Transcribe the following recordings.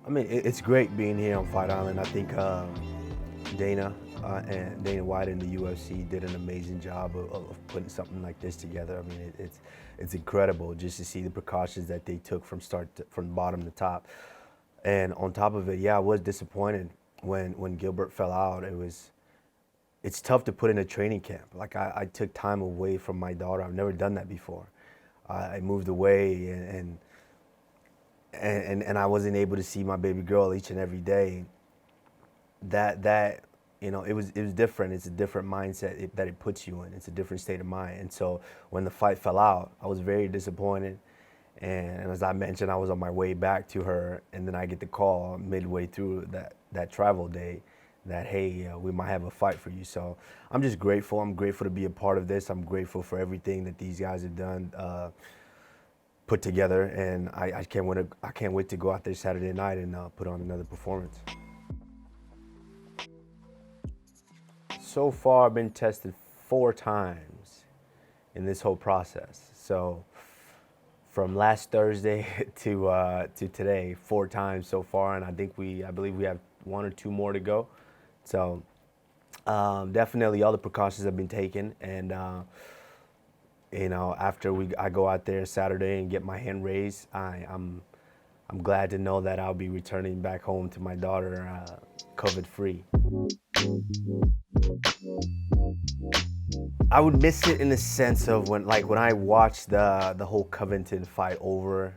I mean, it's great being here on Fight Island. I think Dana and Dana White and the UFC did an amazing job of putting something like this together. I mean, it's incredible just to see the precautions that they took from bottom to top. And on top of it, yeah, I was disappointed when Gilbert fell out. It's tough to put in a training camp. Like I took time away from my daughter. I've never done that before. I moved away and I wasn't able to see my baby girl each and every day. That it was different. It's a different mindset that it puts you in. It's a different state of mind. And so when the fight fell out, I was very disappointed. And as I mentioned, I was on my way back to her, and then I get the call midway through that travel day that, hey, we might have a fight for you. So I'm just grateful. I'm grateful to be a part of this. I'm grateful for everything that these guys have done, put together, and I can't wait to go out there Saturday night and put on another performance. So far, I've been tested 4 times in this whole process. So from last Thursday to today, 4 times so far, and I believe we have 1 or 2 more to go. So definitely all the precautions have been taken, and after I go out there Saturday and get my hand raised, I'm glad to know that I'll be returning back home to my daughter COVID free. I would miss it in the sense of when I watched the whole Covington fight over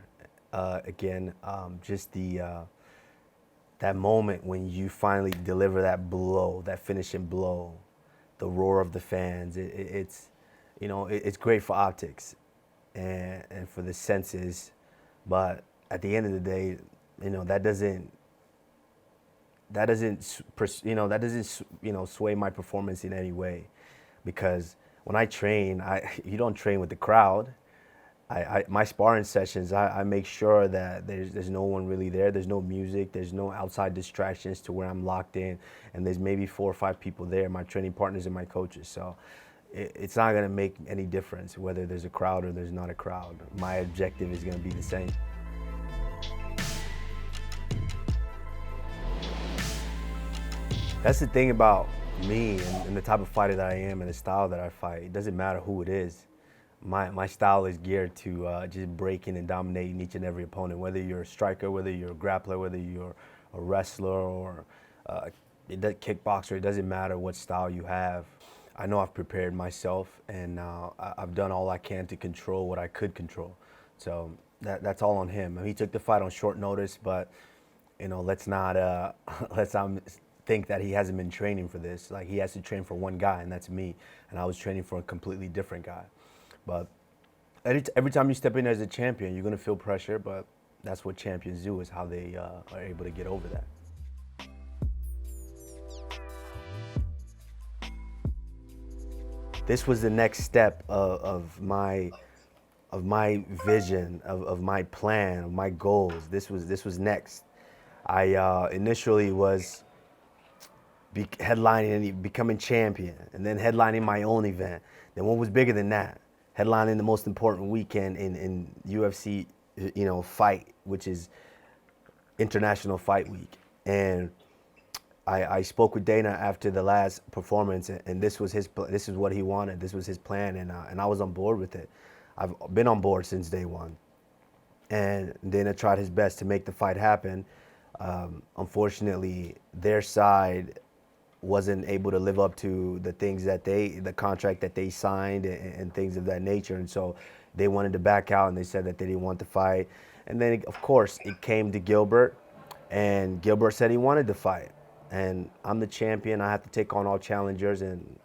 again, just that moment when you finally deliver that blow, that finishing blow, the roar of the fans. It's great for optics and for the senses, but at the end of the day, that doesn't sway my performance in any way, because when I train, you don't train with the crowd. My sparring sessions, I make sure that there's no one really there. There's no music. There's no outside distractions to where I'm locked in, and there's maybe 4 or 5 people there, my training partners and my coaches. So it's not gonna make any difference whether there's a crowd or there's not a crowd. My objective is gonna be the same. That's the thing about me and the type of fighter that I am and the style that I fight. It doesn't matter who it is. My style is geared to just breaking and dominating each and every opponent, whether you're a striker, whether you're a grappler, whether you're a wrestler or a kickboxer. It doesn't matter what style you have. I know I've prepared myself, and I've done all I can to control what I could control. So that's all on him. I mean, he took the fight on short notice, but let's not think that he hasn't been training for this. Like, he has to train for one guy, and that's me. And I was training for a completely different guy. But every time you step in as a champion, you're gonna feel pressure, but that's what champions do, is how they are able to get over that. This was the next step of my vision, of my plan, of my goals. This was next. I initially was headlining and becoming champion, and then headlining my own event. Then what was bigger than that? Headlining the most important weekend in UFC, fight, which is International Fight Week. And I spoke with Dana after the last performance, and this is what he wanted. This was his plan, and I was on board with it. I've been on board since day one. And Dana tried his best to make the fight happen. Unfortunately, their side wasn't able to live up to the things the contract that they signed and things of that nature. And so they wanted to back out, and they said that they didn't want to fight. And then, of course, it came to Gilbert, and Gilbert said he wanted to fight. And I'm the champion. I have to take on all challengers, and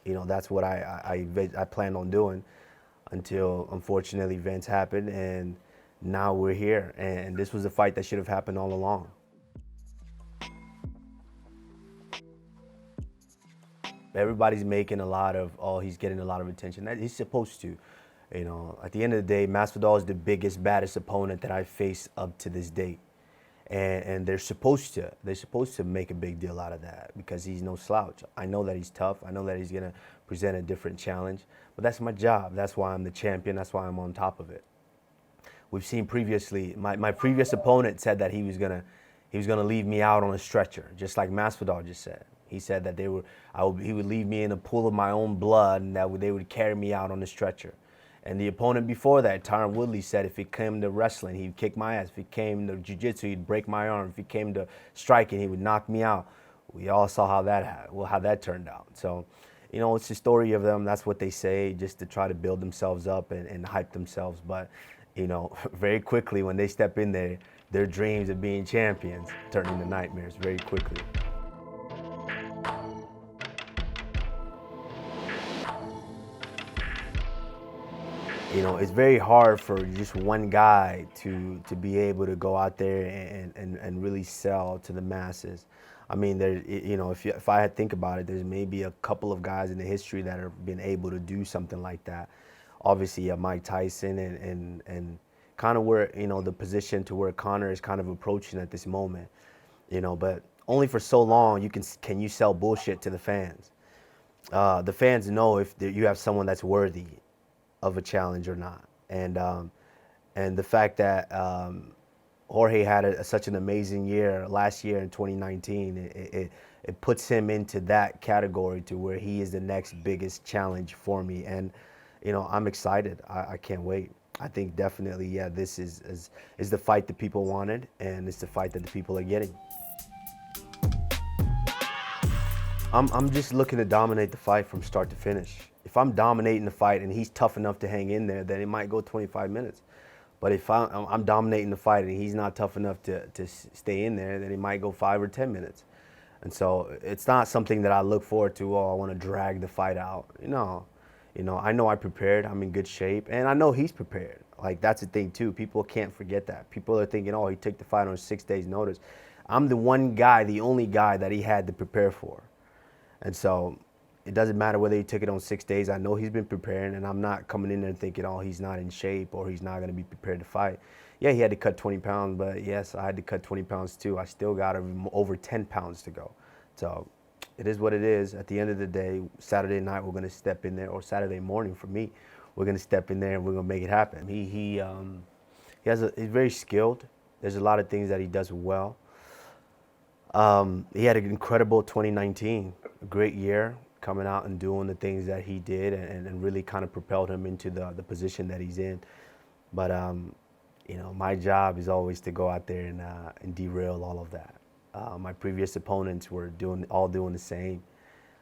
that's what I planned on doing until, unfortunately, events happened, and now we're here. And this was a fight that should have happened all along. Everybody's making he's getting a lot of attention. He's supposed to. At the end of the day, Masvidal is the biggest, baddest opponent that I've faced up to this date. And they're supposed to make a big deal out of that, because he's no slouch. I know that he's tough. I know that he's gonna present a different challenge, but that's my job. That's why I'm the champion. That's why I'm on top of it. We've seen previously, my previous opponent said that he was gonna he was going to leave me out on a stretcher, just like Masvidal just said. He said that he would leave me in a pool of my own blood, and that they would carry me out on a stretcher. And the opponent before that, Tyron Woodley, said if it came to wrestling, he'd kick my ass. If it came to jiu-jitsu, he'd break my arm. If it came to striking, he would knock me out. We all saw how that turned out. So, you know, it's the story of them. That's what they say, just to try to build themselves up and hype themselves. But, you know, very quickly when they step in there, their dreams of being champions turn into nightmares very quickly. You know, it's very hard for just one guy to be able to go out there and really sell to the masses. I mean, there, you know, if I had to think about it, there's maybe a couple of guys in the history that have been able to do something like that. Obviously, Mike Tyson and kind of where, you know, the position to where Conor is kind of approaching at this moment. You know, but only for so long can you sell bullshit to the fans. The fans know if you have someone that's worthy of a challenge or not, and the fact that Jorge had such an amazing year last year in 2019, it puts him into that category to where he is the next biggest challenge for me, and you know, I'm excited. I can't wait. I think definitely, yeah, this is the fight that people wanted, and it's the fight that the people are getting. I'm just looking to dominate the fight from start to finish. If I'm dominating the fight and he's tough enough to hang in there, then it might go 25 minutes. But if I'm dominating the fight and he's not tough enough to stay in there, then it might go 5 or 10 minutes. And so it's not something that I look forward to, oh, I want to drag the fight out. No. You know, I know I prepared, I'm in good shape, and I know he's prepared. Like, that's the thing too, people can't forget that. People are thinking, oh, he took the fight on 6 days notice. I'm the one guy, the only guy that he had to prepare for. And so it doesn't matter whether he took it on 6 days. I know he's been preparing, and I'm not coming in there thinking, oh, he's not in shape or he's not going to be prepared to fight. Yeah, he had to cut 20 pounds, but yes, I had to cut 20 pounds too. I still got over 10 pounds to go. So it is what it is. At the end of the day, Saturday night, we're going to step in there, or Saturday morning for me, we're going to step in there and we're going to make it happen. He's very skilled. There's a lot of things that he does well. He had an incredible 2019, a great year, coming out and doing the things that he did, and really kind of propelled him into the position that he's in. But, you know, my job is always to go out there and derail all of that. My previous opponents were all doing the same.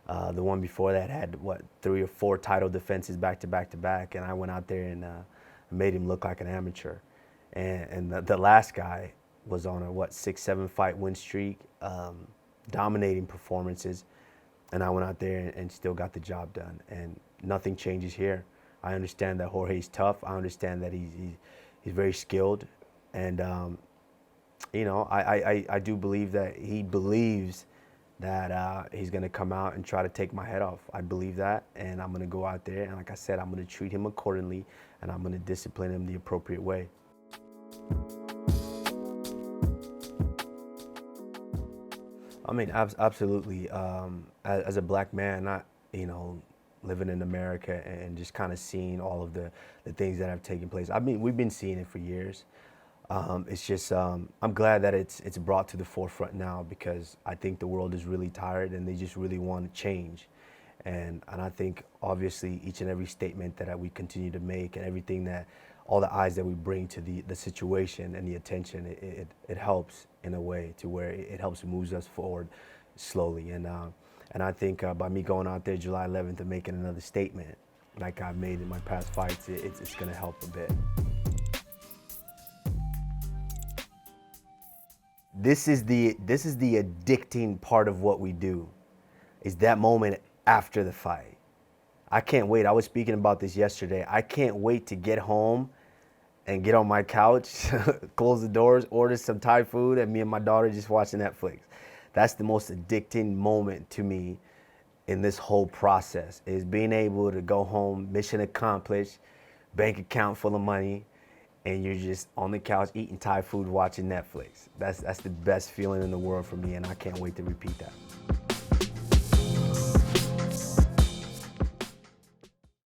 The one before that had, 3 or 4 title defenses back to back to back, and I went out there and made him look like an amateur. And the last guy was on a 6-7 fight win streak, dominating performances. And I went out there and still got the job done. And nothing changes here. I understand that Jorge's tough. I understand that he's very skilled. And, you know, I do believe that he believes that he's going to come out and try to take my head off. I believe that. And I'm going to go out there. And like I said, I'm going to treat him accordingly. And I'm going to discipline him the appropriate way. I mean, absolutely. As a black man, not, you know, living in America and just kind of seeing all of the things that have taken place. I mean, we've been seeing it for years. It's just, I'm glad that it's brought to the forefront now, because I think the world is really tired and they just really want to change. And I think obviously each and every statement that we continue to make, and everything that, all the eyes that we bring to the situation and the attention, it helps in a way to where it helps moves us forward slowly. And I think by me going out there July 11th and making another statement like I've made in my past fights, it's going to help a bit. This is the addicting part of what we do, is that moment after the fight. I can't wait. I was speaking about this yesterday. I can't wait to get home and get on my couch, close the doors, order some Thai food, and me and my daughter just watching Netflix. That's the most addicting moment to me in this whole process, is being able to go home, mission accomplished, bank account full of money, and you're just on the couch eating Thai food, watching Netflix. That's the best feeling in the world for me, and I can't wait to repeat that.